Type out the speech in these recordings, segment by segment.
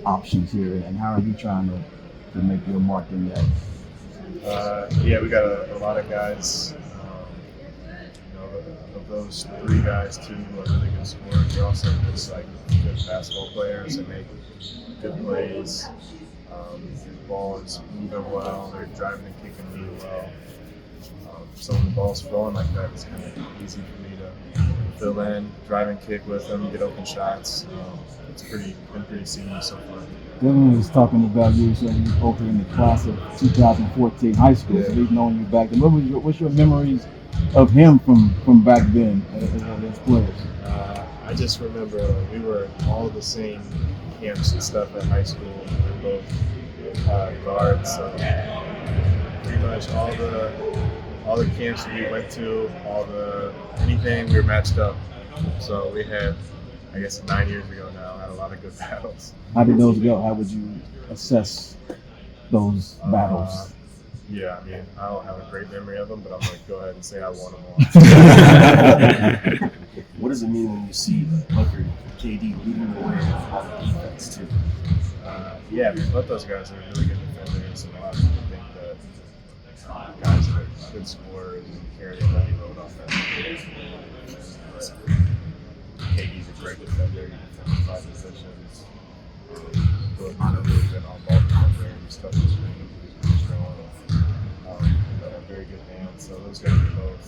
options here, and how are you trying to make your mark in that? Yeah, we got a lot of guys. Of those three guys, two are really good scorers. They're also just like good basketball players. They make good plays. The ball is moving well. They're driving and kicking really well. So when the ball's flowing like that, it's kind of easy for me to fill in, drive and kick with them, get open shots. It's been pretty seamless so far. Dylan was talking about you, so you both are in the class of 2014 high school, Yeah. so we've known you back then. What's your memories of him from back then as players? I just remember we were all the same camps and stuff at high school. We were both guards. So pretty much all the camps we went to, anything we were matched up. So we had, I guess 9 years ago now, had a lot of good battles. How did those go? How would you assess those battles? Yeah, I mean, I don't have a great memory of them, but I'm going to go ahead and say I won them all. What does it mean when you see Booker, KD leading the way on defense too? Yeah, I mean, both those guys are really good defenders, and a lot of people think that guys that are good scorers and carry a heavy load offensively. KD's a great defender. He defends 5 positions. Booker's really good on-ball defender. He's tough to screen. He's strong. They have very good hands. So those guys are both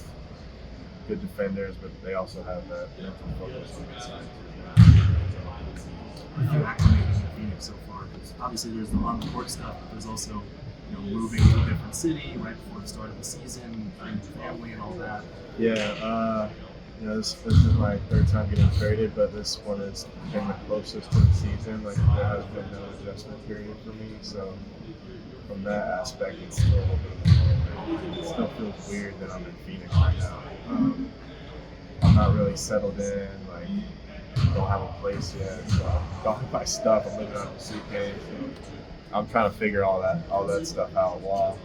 good defenders, but they also have that mental focus on the side. What have you acclimated in Phoenix so far? Because obviously there's the on-the-court stuff, but there's also moving to a different city right before the start of the season, finding family and all that. Yeah, this is my 3rd time getting traded, but this one has been the closest to the season. Like there has been no adjustment period for me, so from that aspect, it's still a little bit of it still feels weird that I'm in Phoenix right now. I'm not really settled in. Like don't have a place yet. So I'm got my stuff. I'm living out of a suitcase. So I'm trying to figure all that stuff out while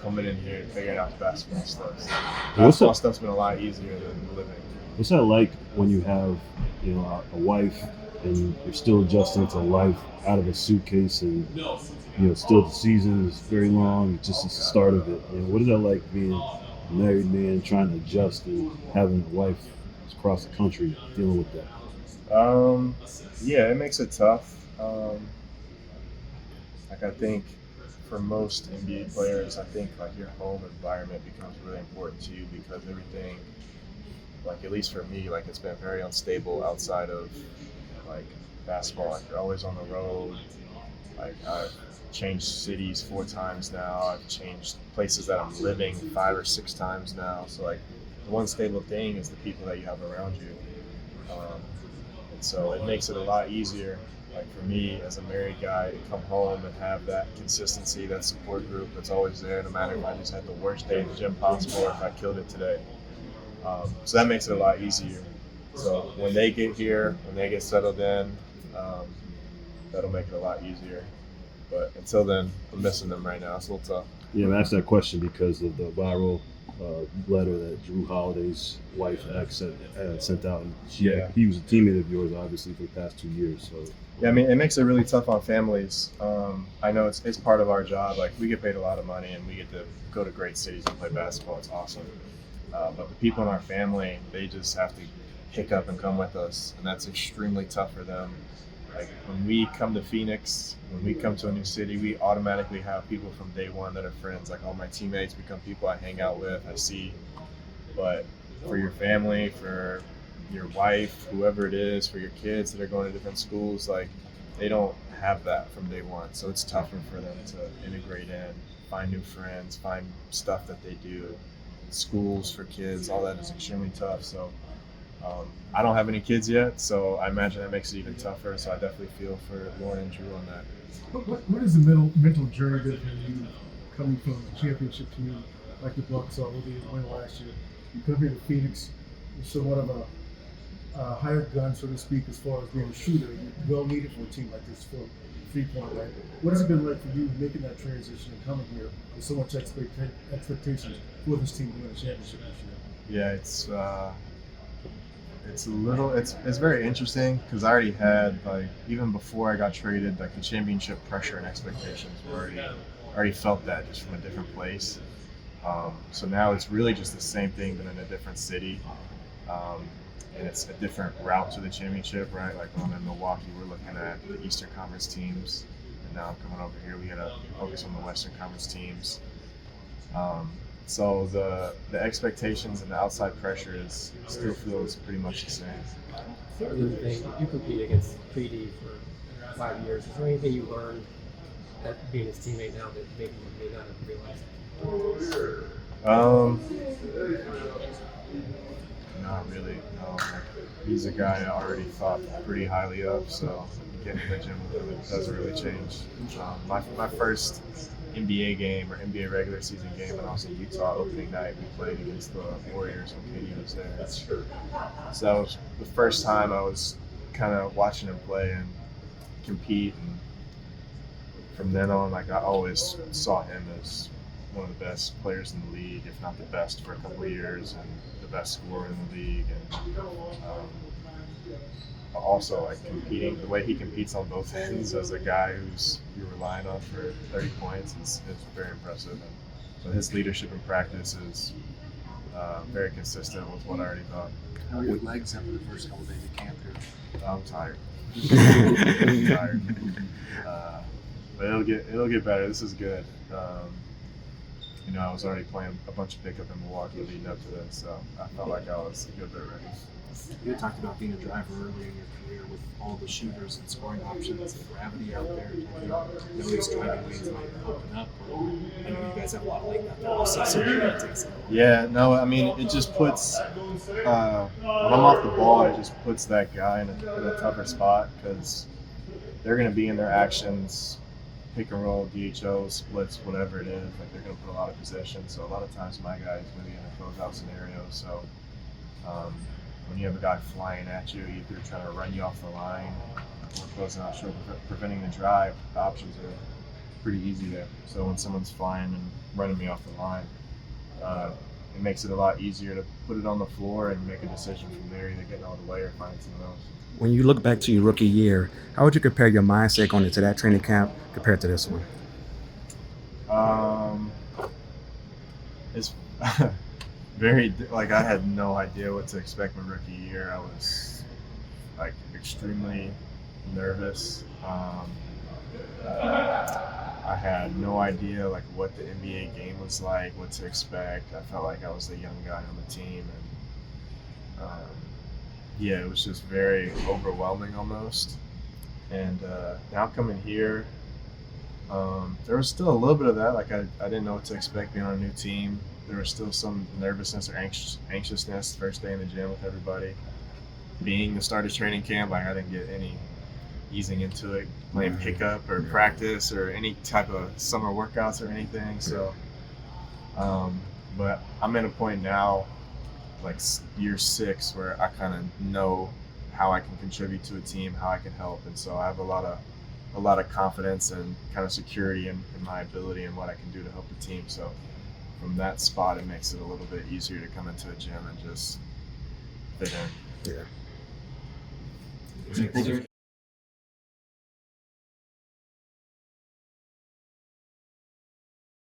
coming in here and figuring out the basketball stuff. So basketball stuff's been a lot easier than living. What's that like when you have, a wife and you're still adjusting to life out of a suitcase and still the season is very long, just the start of it. What is that like being a married man trying to adjust and having a wife across the country dealing with that? Yeah, it makes it tough. I think for most NBA players, I think like your home environment becomes really important to you because everything, like at least for me, like it's been very unstable outside of like basketball. Like you're always on the road. Like I've changed cities 4 times now. I've changed places that I'm living 5 or 6 times now. So like the one stable thing is the people that you have around you. And so it makes it a lot easier, like for me as a married guy, to come home and have that consistency, that support group that's always there, no matter if I just had the worst day in the gym possible or if I killed it today. So that makes it a lot easier. So when they get here, when they get settled in, that'll make it a lot easier. But until then, I'm missing them right now. It's a little tough. Yeah, I asked that question because of the viral letter that Drew Holiday's wife ex had sent out. And he was a teammate of yours, obviously, for the past 2 years. So yeah, I mean, it makes it really tough on families. I know it's part of our job. Like we get paid a lot of money, and we get to go to great cities and play basketball. It's awesome. But the people in our family, they just have to pick up and come with us, and that's extremely tough for them. Like when we come to Phoenix, when we come to a new city, we automatically have people from day one that are friends. Like all my teammates become people I hang out with, I see. But for your family, for your wife, whoever it is, for your kids that are going to different schools, like they don't have that from day one. So it's tougher for them to integrate in, find new friends, find stuff that they do. Schools for kids, all that is extremely tough. So I don't have any kids yet, so I imagine that makes it even tougher. So I definitely feel for Lauren and Drew on that. What is the mental journey been for you coming from a championship team like the Bucks already won last year? You come here to Phoenix, you're somewhat of a hired gun, so to speak, as far as being a shooter. You're well needed for a team like this for 3-point line. What has it been like for you making that transition and coming here with so much expectations for this team to win a championship this year? Yeah, It's very interesting because I already had, like, even before I got traded, like the championship pressure and expectations were already felt that just from a different place. So now it's really just the same thing but in a different city. And it's a different route to the championship, right? Like when I'm in Milwaukee, we're looking at the Eastern Conference teams, and now I'm coming over here. We got to focus on the Western Conference teams. So the expectations and the outside pressure still feels pretty much the same. The other thing, you compete against KD for 5 years. Is there anything you learned at being his teammate now that maybe you may not have realized? Not really. No. He's a guy I already thought pretty highly of, so getting in the gym with him, it doesn't really change. My first NBA game or NBA regular season game when I was in Utah opening night, we played against the Warriors when KD was there. So that was the first time I was kind of watching him play and compete, and from then on, like, I always saw him as one of the best players in the league, if not the best for a couple of years, and the best scorer in the league. And also, like, competing, the way he competes on both ends as a guy who's you're relying on for 30 points is very impressive. And so his leadership in practice is very consistent with what I already thought. How are your legs after the first couple days of camp here? I'm tired. I'm tired. But it'll get better. This is good. I was already playing a bunch of pickup in Milwaukee leading up to this, so I felt like I was a good bit ready. You had talked about being a driver earlier in your career with all the shooters and scoring options and gravity out there. Do you know these driving lanes might open up? I know you guys have a lot of lane out there also, so it takes a Yeah, no, I mean, it just puts, when I'm off the ball, it just puts that guy in a tougher spot because they're going to be in their actions, pick and roll, DHO, splits, whatever it is. Like, they're going to put a lot of possession. So a lot of times my guy is really in a closeout scenario. So when you have a guy flying at you, either trying to run you off the line or closing out short, preventing the drive, the options are pretty easy there. So when someone's flying and running me off the line, it makes it a lot easier to put it on the floor and make a decision from there, either getting out of the way or finding someone else. When you look back to your rookie year, how would you compare your mindset going into that training camp compared to this one? It's very, like, I had no idea what to expect my rookie year. I was, like, extremely nervous. I had no idea, like, what the NBA game was like, what to expect. I felt like I was the young guy on the team, and yeah, it was just very overwhelming almost. And now coming here, there was still a little bit of that. Like, I didn't know what to expect being on a new team. There was still some nervousness or anxiousness first day in the gym with everybody. Being the start of training camp, like, I didn't get any easing into it, playing pickup or practice or any type of summer workouts or anything. So, but I'm at a point now, like year 6, where I kind of know how I can contribute to a team, how I can help, and so I have a lot of confidence and kind of security in my ability and what I can do to help the team. So from that spot, it makes it a little bit easier to come into a gym and just fit in. Yeah. Thank you.